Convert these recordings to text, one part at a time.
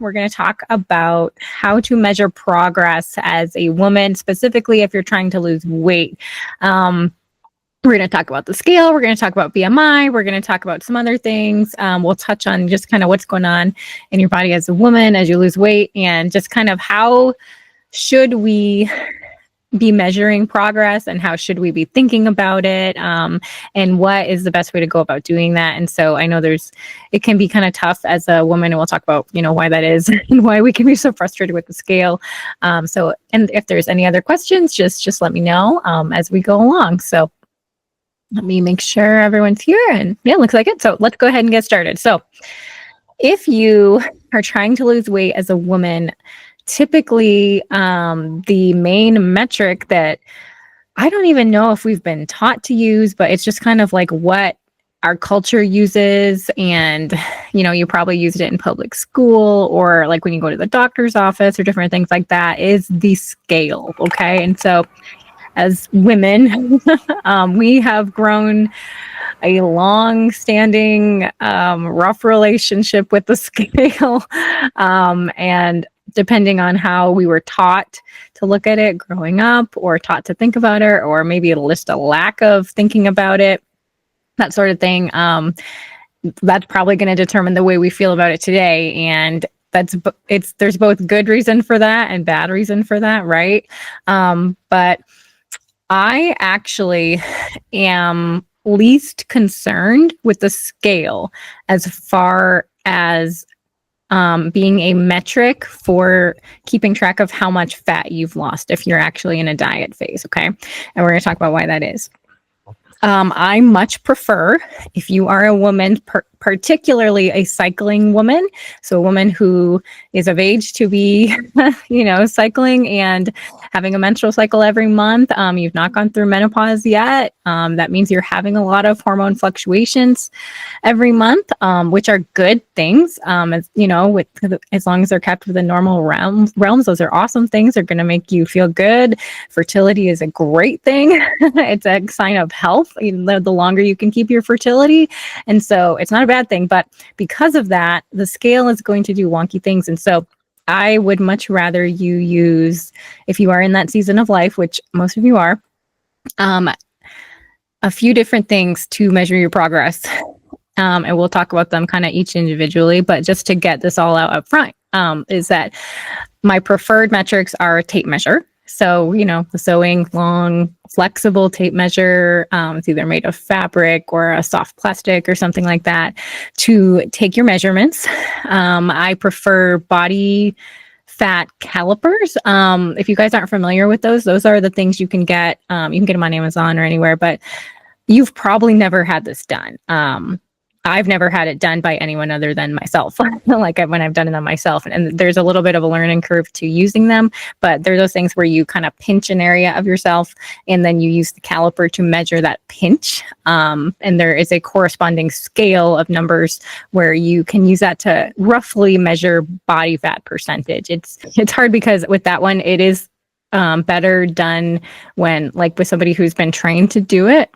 we're going to talk about how to measure progress as a woman, specifically if you're trying to lose weight. We're going to talk about the scale. We're going to talk about BMI. We're going to talk about some other things. We'll touch on just kind of what's going on in your body as a woman as you lose weight, and just kind of how should we be measuring progress and how should we be thinking about it, and what is the best way to go about doing that. And so I know it can be kind of tough as a woman, and we'll talk about, why that is and why we can be so frustrated with the scale. And if there's any other questions, just let me know as we go along. So let me make sure everyone's here, and yeah, looks like it. So let's go ahead and get started. So if you are trying to lose weight as a woman, typically the main metric that I don't even know if we've been taught to use, but it's just kind of like what our culture uses. And, you probably used it in public school or like when you go to the doctor's office or different things like that, is the scale. Okay. And so as women, we have grown a long-standing, rough relationship with the scale. And depending on how we were taught to look at it growing up, or taught to think about it, or maybe just a lack of thinking about it, that sort of thing, that's probably going to determine the way we feel about it today. And there's both good reason for that and bad reason for that, right? But I actually am least concerned with the scale as far as being a metric for keeping track of how much fat you've lost if you're actually in a diet phase, okay? And we're going to talk about why that is. I much prefer, if you are a woman, particularly a cycling woman, so a woman who is of age to be, cycling and having a menstrual cycle every month. You've not gone through menopause yet. That means you're having a lot of hormone fluctuations every month, which are good things. As long as they're kept within normal realms, those are awesome things. They're going to make you feel good. Fertility is a great thing. It's a sign of health. The longer you can keep your fertility. And so it's not a bad thing, but because of that, the scale is going to do wonky things. And so I would much rather you use, if you are in that season of life, which most of you are, a few different things to measure your progress. And we'll talk about them kind of each individually, but just to get this all out up front, is that my preferred metrics are a tape measure. So, the sewing long, flexible tape measure, it's either made of fabric or a soft plastic or something like that, to take your measurements. I prefer body fat calipers. If you guys aren't familiar with those are the things you can get. You can get them on Amazon or anywhere, but you've probably never had this done. I've never had it done by anyone other than myself, like when I've done it on myself. And there's a little bit of a learning curve to using them, but they're those things where you kind of pinch an area of yourself and then you use the caliper to measure that pinch. And there is a corresponding scale of numbers where you can use that to roughly measure body fat percentage. It's hard because with that one, it is better done when, like, with somebody who's been trained to do it.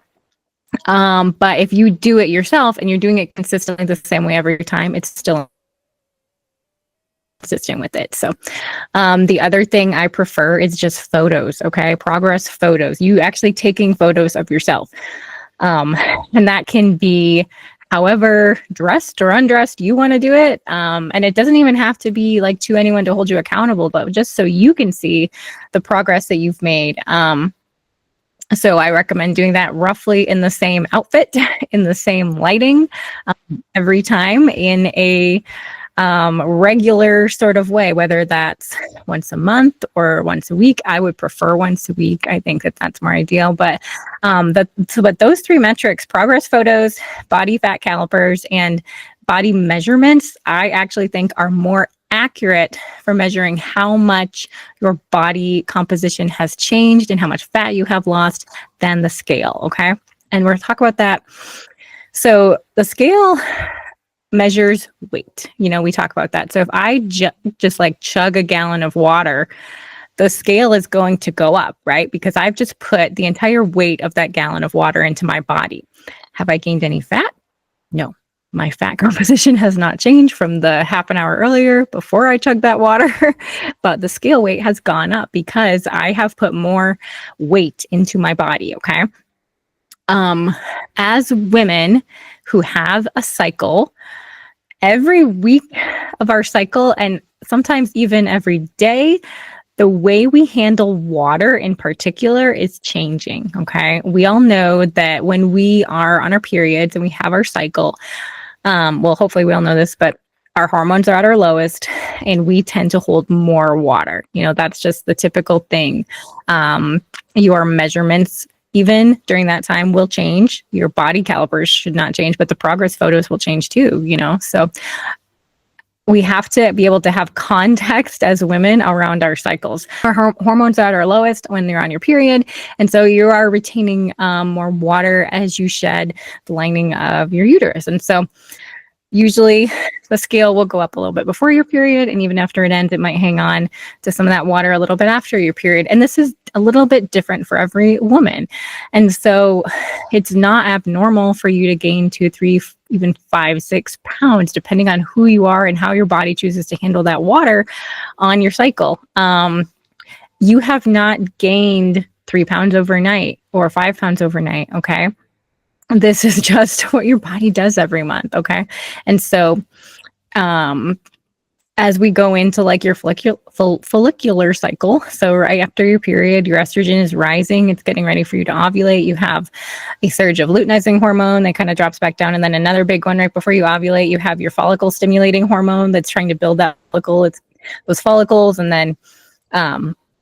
But if you do it yourself and you're doing it consistently the same way every time, it's still consistent with it. So the other thing I prefer is just photos, okay? Progress photos. You actually taking photos of yourself. And that can be however dressed or undressed you want to do it. And it doesn't even have to be like to anyone to hold you accountable, but just so you can see the progress that you've made. So I recommend doing that roughly in the same outfit, in the same lighting, every time in a regular sort of way, whether that's once a month or once a week. I would prefer once a week. I think that's more ideal. But but those three metrics, progress photos, body fat calipers, and body measurements, I actually think are more accurate for measuring how much your body composition has changed and how much fat you have lost than the scale, okay? And we're going to talk about that. So the scale measures weight. We talk about that. So if I just like chug a gallon of water, the scale is going to go up, right? Because I've just put the entire weight of that gallon of water into my body. Have I gained any fat? No. My fat composition has not changed from the half an hour earlier before I chugged that water, but the scale weight has gone up because I have put more weight into my body. Okay. As women who have a cycle, every week of our cycle, and sometimes even every day, the way we handle water in particular is changing. Okay. We all know that when we are on our periods and we have our cycle, well, hopefully we all know this, but our hormones are at our lowest and we tend to hold more water. That's just the typical thing. Your measurements, even during that time, will change. Your body calipers should not change, but the progress photos will change too, So we have to be able to have context as women around our cycles. Our hormones are at our lowest when you're on your period. And so you are retaining more water as you shed the lining of your uterus. And so usually the scale will go up a little bit before your period, and even after it ends, it might hang on to some of that water a little bit after your period. And this is a little bit different for every woman. And so it's not abnormal for you to gain 2, 3, even 5, 6 pounds, depending on who you are and how your body chooses to handle that water on your cycle. You have not gained 3 pounds overnight or 5 pounds overnight. Okay. This is just what your body does every month. Okay. And so, as we go into like your follicular cycle, so right after your period, your estrogen is rising. It's getting ready for you to ovulate. You have a surge of luteinizing hormone that kind of drops back down. And then another big one right before you ovulate, you have your follicle stimulating hormone that's trying to build that follicle. It's those follicles. And then,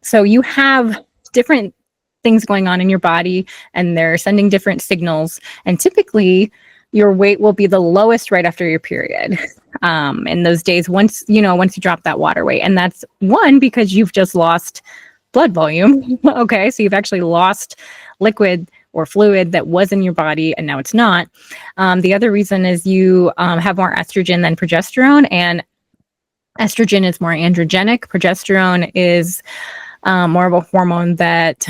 so you have different things going on in your body and they're sending different signals. And typically your weight will be the lowest right after your period. In those days, once you drop that water weight, and that's one, because you've just lost blood volume. Okay. So you've actually lost liquid or fluid that was in your body and now it's not. The other reason is you have more estrogen than progesterone, and estrogen is more androgenic. Progesterone is more of a hormone that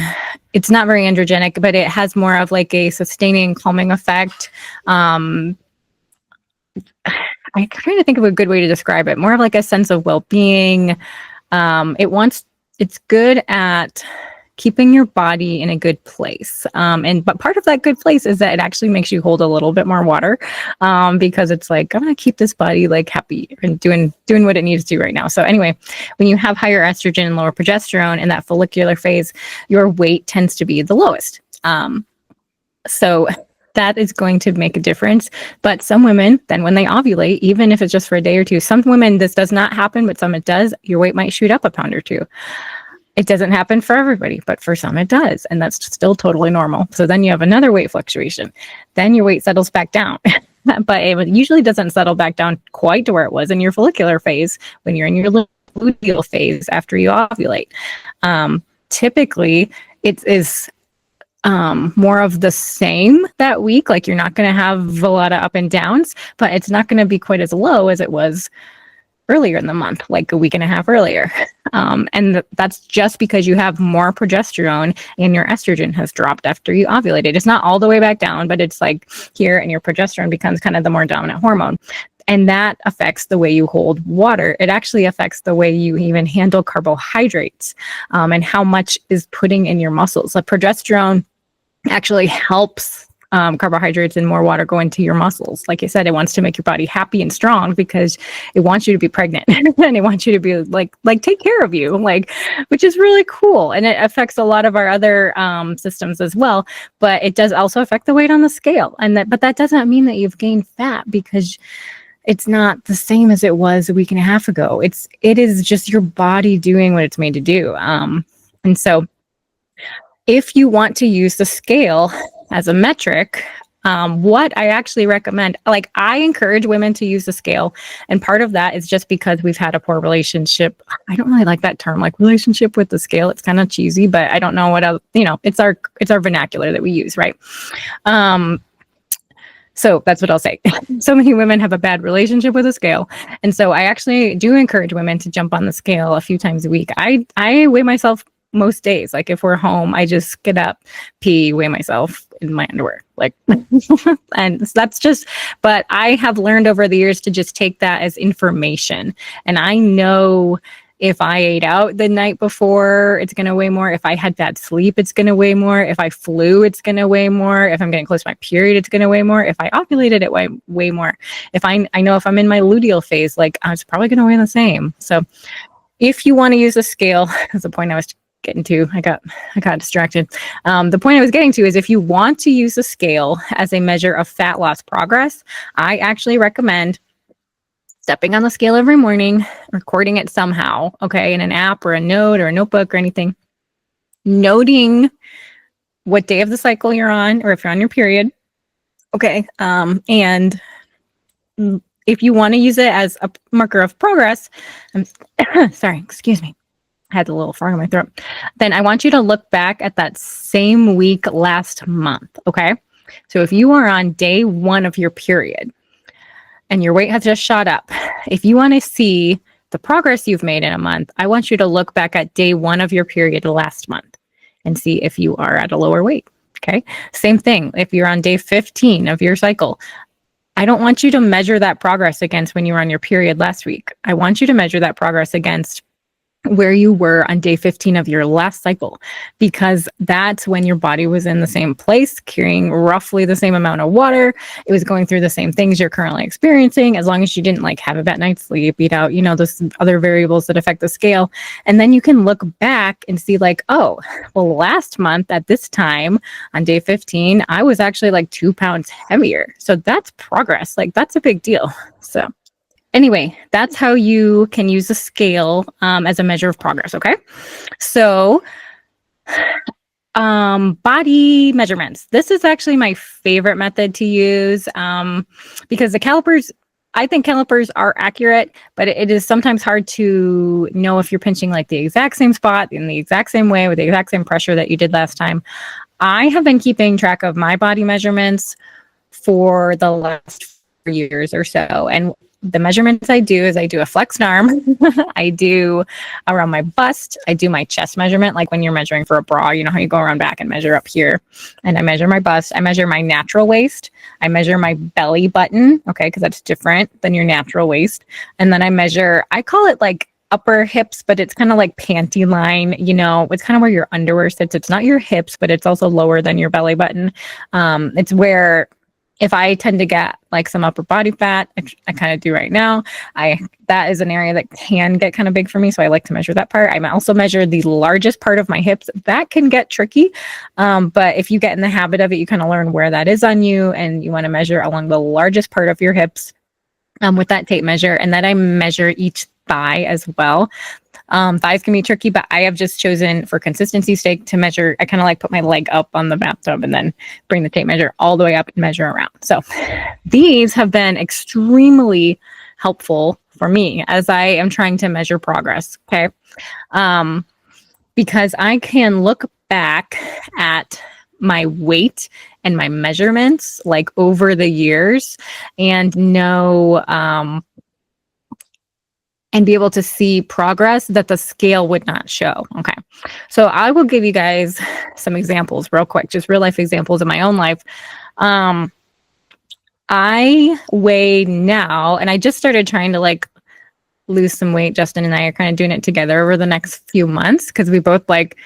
it's not very androgenic, but it has more of like a sustaining, calming effect. I'm trying to think of a good way to describe it. More of like a sense of well-being. It's good at keeping your body in a good place. But part of that good place is that it actually makes you hold a little bit more water, because it's like, I'm going to keep this body like happy and doing what it needs to right now. So anyway, when you have higher estrogen and lower progesterone in that follicular phase, your weight tends to be the lowest. So that is going to make a difference. But some women, then when they ovulate, even if it's just for a day or two, some women, this does not happen, but some it does, your weight might shoot up a pound or 2. It doesn't happen for everybody, but for some it does. And that's still totally normal. So then you have another weight fluctuation. Then your weight settles back down. But it usually doesn't settle back down quite to where it was in your follicular phase when you're in your luteal phase after you ovulate. Typically, it is more of the same that week. Like you're not going to have a lot of up and downs, but it's not going to be quite as low as it was earlier in the month, like a week and a half earlier. And that's just because you have more progesterone and your estrogen has dropped after you ovulated. It's not all the way back down, but it's like here, and your progesterone becomes kind of the more dominant hormone. And that affects the way you hold water. It actually affects the way you even handle carbohydrates, and how much is putting in your muscles. The progesterone actually helps carbohydrates and more water go into your muscles. Like I said, it wants to make your body happy and strong because it wants you to be pregnant and it wants you to be like take care of you, which is really cool. And it affects a lot of our other systems as well, but it does also affect the weight on the scale. But that doesn't mean that you've gained fat, because it's not the same as it was a week and a half ago. It is just your body doing what it's made to do. And so if you want to use the scale as a metric, what I actually recommend, I encourage women to use the scale. And part of that is just because we've had a poor relationship. I don't really like that term, relationship with the scale. It's kind of cheesy, but I don't know what else, it's our vernacular that we use, right? So that's what I'll say. So many women have a bad relationship with a scale. And so I actually do encourage women to jump on the scale a few times a week. I weigh myself most days. Like if we're home, I just get up, pee, weigh myself in my underwear. Like, and that's just, but I have learned over the years to just take that as information. And I know if I ate out the night before, it's going to weigh more. If I had bad sleep, it's going to weigh more. If I flew, it's going to weigh more. If I'm getting close to my period, it's going to weigh more. If I ovulated, it way more. If I know if I'm in my luteal phase, like it's probably going to weigh the same. So if you want to use a scale, that's the point I was getting to. I got distracted. The point I was getting to is if you want to use a scale as a measure of fat loss progress, I actually recommend stepping on the scale every morning, recording it somehow, okay, in an app or a note or a notebook or anything, noting what day of the cycle you're on or if you're on your period, okay, and if you want to use it as a marker of progress, sorry, excuse me, I had a little frog in my throat, then I want you to look back at that same week last month, okay? So if you are on day 1 of your period, and your weight has just shot up, if you want to see the progress you've made in a month, I want you to look back at day 1 of your period last month and see if you are at a lower weight. Okay. Same thing. If you're on day 15 of your cycle, I don't want you to measure that progress against when you were on your period last week. I want you to measure that progress against where you were on day 15 of your last cycle, because that's when your body was in the same place, carrying roughly the same amount of water. It was going through the same things you're currently experiencing, as long as you didn't like have a bad night's sleep, eat out, those other variables that affect the scale. And then you can look back and see like, oh, well, last month at this time on day 15, I was actually like 2 pounds heavier. So that's progress. Like that's a big deal. So anyway, that's how you can use a scale as a measure of progress, okay? So body measurements. This is actually my favorite method to use because the calipers, I think calipers are accurate, but it is sometimes hard to know if you're pinching like the exact same spot in the exact same way with the exact same pressure that you did last time. I have been keeping track of my body measurements for the last 4 years or so, and the measurements I do is I do a flexed arm, I do around my bust, I do my chest measurement, like when you're measuring for a bra, you know how you go around back and measure up here, and I measure my bust, I measure my natural waist, I measure my belly button, okay, because that's different than your natural waist, and then I measure, I call it like upper hips, but it's kind of like panty line, it's kind of where your underwear sits. It's not your hips, but it's also lower than your belly button. It's where, if I tend to get like some upper body fat, I kind of do right now, that is an area that can get kind of big for me. So I like to measure that part. I also measure the largest part of my hips. That can get tricky. But if you get in the habit of it, you kind of learn where that is on you, and you want to measure along the largest part of your hips with that tape measure. And then I measure each thigh as well. Thighs can be tricky, but I have just chosen for consistency's sake to measure. I kind of like put my leg up on the bathtub and then bring the tape measure all the way up and measure around. So these have been extremely helpful for me as I am trying to measure progress. Okay. Because I can look back at my weight and my measurements like over the years and know, and be able to see progress that the scale would not show. Okay. So I will give you guys some examples real quick, just real life examples of my own life. I weigh now, and I just started trying to like lose some weight. Justin and I are kind of doing it together over the next few months because we both like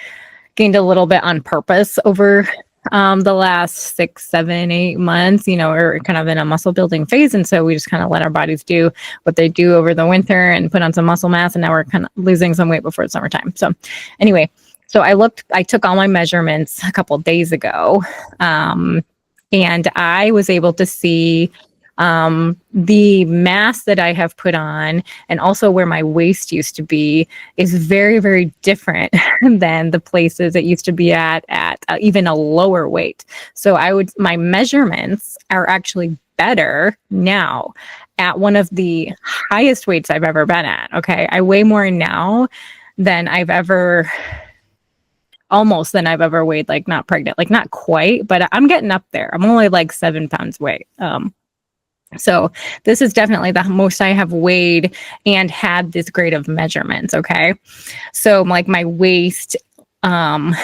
gained a little bit on purpose over the last 6, 7, 8 months. We're kind of in a muscle building phase. And so we just kind of let our bodies do what they do over the winter and put on some muscle mass. And now we're kind of losing some weight before it's summertime. So anyway, so I took all my measurements a couple of days ago. And I was able to see the mass that I have put on and also where my waist used to be is very, very different than the places it used to be at even a lower weight. So my measurements are actually better now at one of the highest weights I've ever been at. Okay. I weigh more now than I've ever weighed, like not pregnant, like not quite, but I'm getting up there. I'm only like 7 pounds weight. So this is definitely the most I have weighed and had this grade of measurements. Okay. So like my waist um,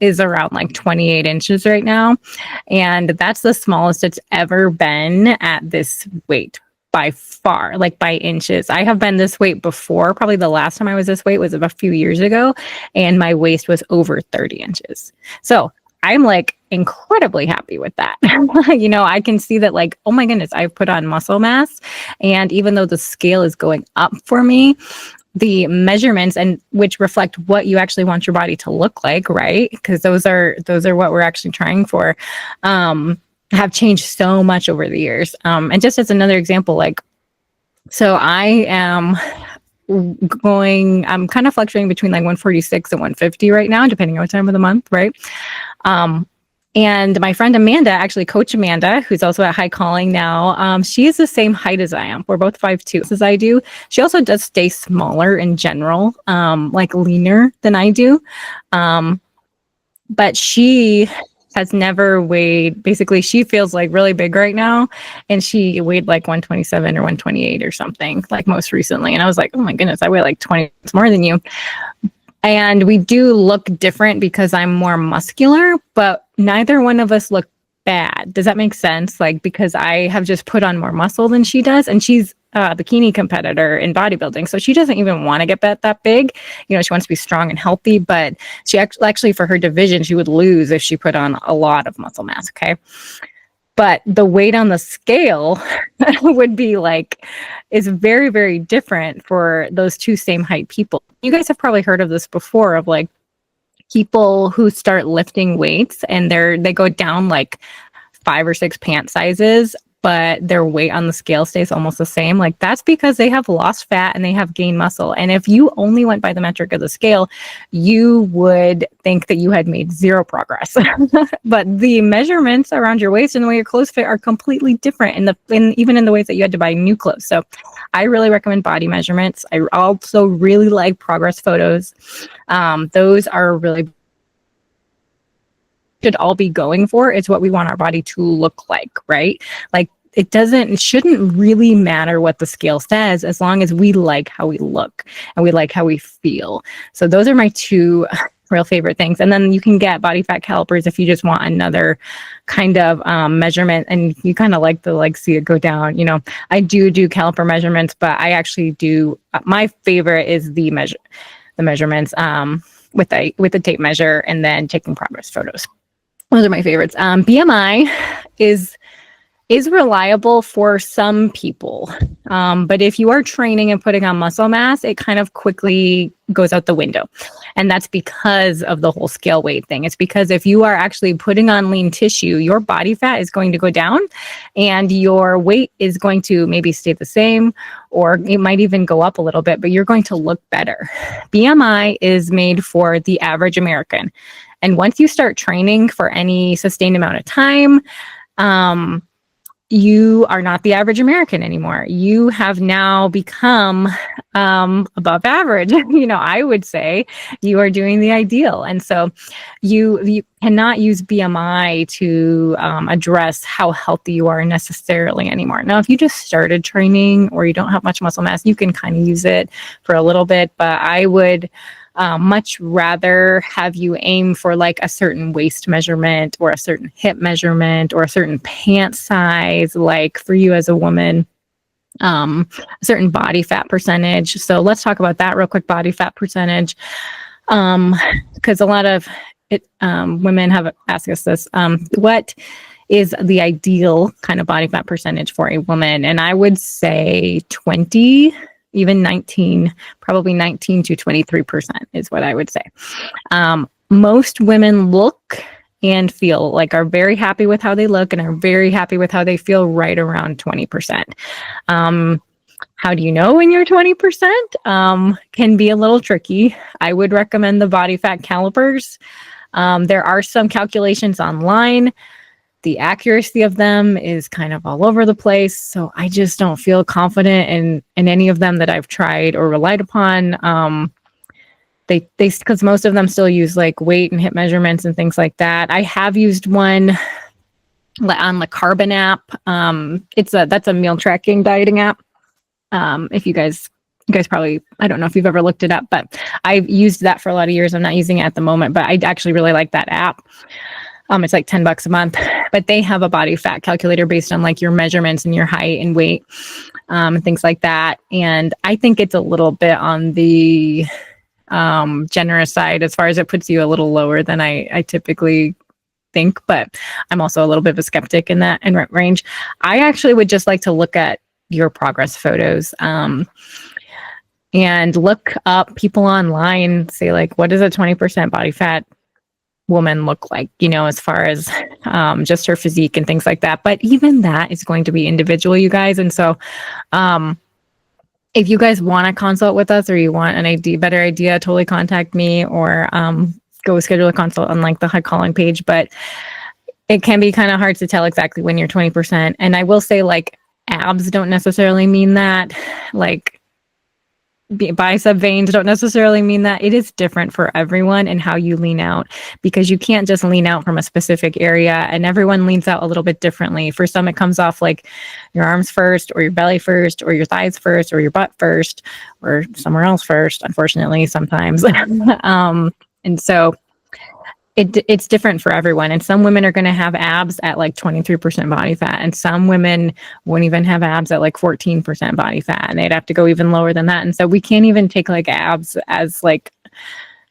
is around like 28 inches right now. And that's the smallest it's ever been at this weight by far, like by inches. I have been this weight before. Probably the last time I was this weight was a few years ago, and my waist was over 30 inches. So I'm like incredibly happy with that. I can see that, like, oh my goodness, I've put on muscle mass. And even though the scale is going up for me, the measurements, and which reflect what you actually want your body to look like, right? Because those are what we're actually trying for, have changed so much over the years. And just as another example, like, so I am I'm kind of fluctuating between like 146 and 150 right now, depending on what time of the month, right? And my friend Amanda, actually Coach Amanda, who's also at High Calling now, she is the same height as I am. We're both 5'2" as I do. She also does stay smaller in general, like leaner than I do. But she has never weighed, basically she feels like really big right now, and she weighed like 127 or 128 or something, like most recently. And I was like, oh my goodness, I weigh like 20 more than you. And we do look different because I'm more muscular, but neither one of us look bad. Does that make sense? Like, because I have just put on more muscle than she does, and she's a bikini competitor in bodybuilding, so she doesn't even want to get that big. She wants to be strong and healthy, but she actually for her division, she would lose if she put on a lot of muscle mass. Okay. But the weight on the scale would be like, is very, very different for those two same height people. You guys have probably heard of this before, of like people who start lifting weights and they go down like 5 or 6 pant sizes, but their weight on the scale stays almost the same. Like, that's because they have lost fat and they have gained muscle. And if you only went by the metric of the scale, you would think that you had made zero progress. But the measurements around your waist and the way your clothes fit are completely different even in the ways that you had to buy new clothes. So I really recommend body measurements. I also really like progress photos. Those are really should all be going for. It's what we want our body to look like, right? Like, it shouldn't really matter what the scale says, as long as we like how we look and we like how we feel. So those are my two real favorite things. And then you can get body fat calipers if you just want another kind of measurement, and you kind of like to see it go down. I do caliper measurements, but I actually do, my favorite is the measurements with the tape measure, and then taking progress photos. Those are my favorites. BMI is reliable for some people. But if you are training and putting on muscle mass, it kind of quickly goes out the window. And that's because of the whole scale weight thing. It's because if you are actually putting on lean tissue, your body fat is going to go down and your weight is going to maybe stay the same, or it might even go up a little bit, but you're going to look better. BMI is made for the average American. And once you start training for any sustained amount of time, you are not the average American anymore. You have now become above average. I would say you are doing the ideal. And so you cannot use BMI to address how healthy you are necessarily anymore. Now, if you just started training or you don't have much muscle mass, you can kind of use it for a little bit, but I would much rather have you aim for like a certain waist measurement or a certain hip measurement or a certain pant size, like for you as a woman, a certain body fat percentage. So let's talk about that real quick, body fat percentage. Because a lot of women have asked us this, what is the ideal kind of body fat percentage for a woman? And I would say 20, even 19, probably 19 to 23% is what I would say. Most women look and feel like are very happy with how they look and are very happy with how they feel right around 20%. How do you know when you're 20%? Can be a little tricky. I would recommend the body fat calipers. There are some calculations online. The accuracy of them is kind of all over the place. So I just don't feel confident in any of them that I've tried or relied upon. Because most of them still use like weight and hip measurements and things like that. I have used one on the Carbon app. That's a meal tracking dieting app. If you guys You guys probably, I don't know if you've ever looked it up, but I've used that for a lot of years. I'm not using it at the moment, but I actually really like that app. It's like $10 a month, but they have a body fat calculator based on like your measurements and your height and weight, things like that. And I think it's a little bit on the generous side as far as it puts you a little lower than I typically think, but I'm also a little bit of a skeptic in that range. I actually would just like to look at your progress photos, and look up people online, say like, what does a 20% body fat woman look like, as far as just her physique and things like that. But even that is going to be individual, you guys. And so if you guys want to consult with us, or you want an better idea, totally contact me, or go schedule a consult on like the High Calling page. But it can be kind of hard to tell exactly when you're 20%. And I will say, like, abs don't necessarily mean that. Like, bicep veins don't necessarily mean that. It is different for everyone and how you lean out, because you can't just lean out from a specific area, and everyone leans out a little bit differently. For some, it comes off like your arms first, or your belly first, or your thighs first, or your butt first, or somewhere else first, unfortunately, sometimes. And so it's different for everyone. And some women are going to have abs at like 23% body fat, and some women won't even have abs at like 14% body fat, and they'd have to go even lower than that. And so we can't even take like abs as like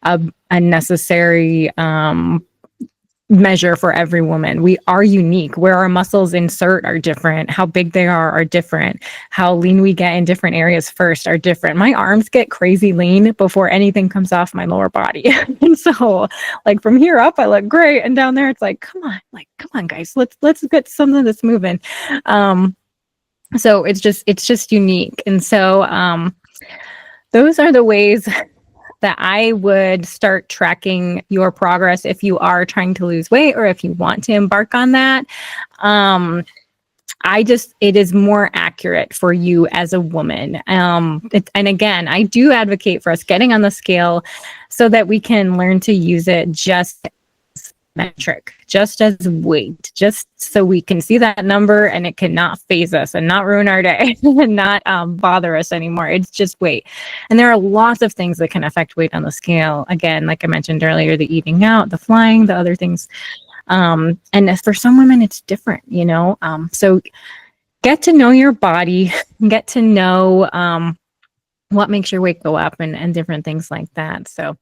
a necessary measure for every woman. We are unique. Where our muscles insert are different. How big they are different. How lean we get in different areas first are different. My arms get crazy lean before anything comes off my lower body. And so like from here up, I look great. And down there, it's like, come on guys, let's get something that's moving. So it's just unique. And so those are the ways that I would start tracking your progress if you are trying to lose weight, or if you want to embark on that. It is more accurate for you as a woman. And again, I do advocate for us getting on the scale so that we can learn to use it just as metric, just as weight, just so we can see that number and it cannot phase us and not ruin our day and not bother us anymore. It's just weight. And there are lots of things that can affect weight on the scale. Again, like I mentioned earlier, the eating out, the flying, the other things. And for some women, it's different, so get to know your body, get to know what makes your weight go up, and different things like that. So